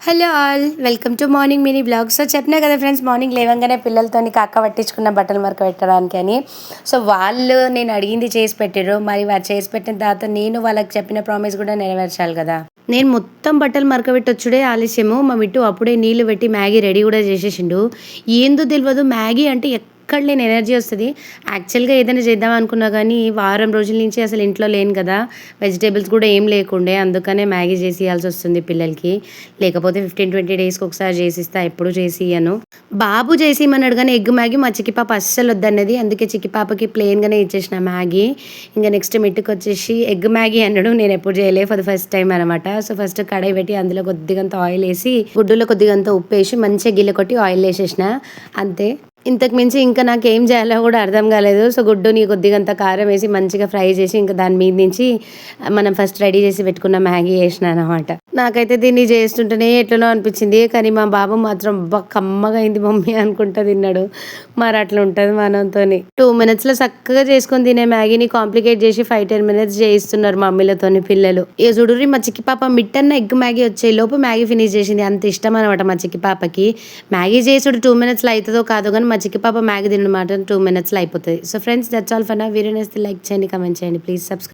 Hello all, welcome to morning mini blog. So చెప్పినా కదా friends, morning లేవంగానే పిల్లలతోని కాక పట్టించుకున్న బట్టలు మరక పెట్టడానికి అని. సో వాళ్ళు నేను అడిగింది చేసి పెట్టారు. మరి వారు చేసి పెట్టిన తర్వాత నేను వాళ్ళకి చెప్పిన ప్రామిస్ కూడా నెరవేర్చాలి కదా. నేను మొత్తం బట్టలు మరక పెట్టొచ్చుడే ఆలస్యము. మా మిట్టు అప్పుడే నీళ్లు పెట్టి మ్యాగీ రెడీ కూడా చేసేసిండు. ఏందో తెలియదు, మ్యాగీ అంటే ఎక్కడ లేని ఎనర్జీ వస్తుంది. యాక్చువల్గా ఏదైనా చేద్దాం అనుకున్నా కానీ వారం రోజుల నుంచి అసలు ఇంట్లో లేను కదా, వెజిటేబుల్స్ కూడా ఏం లేకుండే, అందుకనే మ్యాగీ చేసి ఇవ్వాల్సి వస్తుంది పిల్లలకి. లేకపోతే 15-20 డేస్కి ఒకసారి చేసిస్తా, ఎప్పుడు చేసి ఇయ్యను. బాబు చేసి ఇమ్మన్నాడు కానీ ఎగ్ మ్యాగీ మా చిక్కి పాప అస్సలు వద్దన్నది, అందుకే చిక్కి పాపకి ప్లెయిన్గానే ఇచ్చేసిన మ్యాగీ. ఇంకా నెక్స్ట్ మిట్టుకు వచ్చేసి ఎగ్ మ్యాగీ అన్నాడు. నేను ఎప్పుడు చేయలే, ఫర్ ద ఫస్ట్ టైం అనమాట. సో ఫస్ట్ కడాయి పెట్టి అందులో కొద్దిగంత ఆయిల్ వేసి గుడ్డులో కొద్దిగంత ఉప్పు వేసి మంచిగా గిల్ల కొట్టి ఆయిల్ వేసేసిన, అంతే. ఇంతకు మించి ఇంకా నాకు ఏం చేయాలో కూడా అర్థం కాలేదు. సో గుడ్డుని కొద్దిగంత కారం వేసి మంచిగా ఫ్రై చేసి ఇంకా దాని మీద నుంచి మనం ఫస్ట్ రెడీ చేసి పెట్టుకున్న మ్యాగీ వేసిన అనమాట. నాకైతే దీన్ని చేస్తుంటేనే ఎట్లనో అనిపించింది, కానీ మా బాబు మాత్రం కమ్మగా అయింది మమ్మీ అనుకుంటా తిన్నాడు. మరి అట్లా ఉంటుంది మనంతో. 2 minutesలో చక్కగా చేసుకొని తినే మ్యాగీని కాంప్లికేట్ చేసి 5-10 minutes చేయిస్తున్నారు మమ్మీలతోని పిల్లలు. ఇక చూడుర్రి, మా చిక్కి పాప మిట్టన్న ఎగ్ మ్యాగీ వచ్చే లోపు మ్యాగీ ఫినిష్ చేసింది. అంత ఇష్టం అనమాట మా చిక్కి పాపకి. మ్యాగీ చేసుడు 2 minutesలో అవుతుందో కాదో కానీ మా చిక్కి పాప మ్యాగీ తినమాట 2 minutesలో అయిపోతుంది. So friends, that's all for now. Video నచ్చితే లైక్ చేయండి, కమెంట్ చేయండి, ప్లీజ్ సబ్స్క్రైబ్.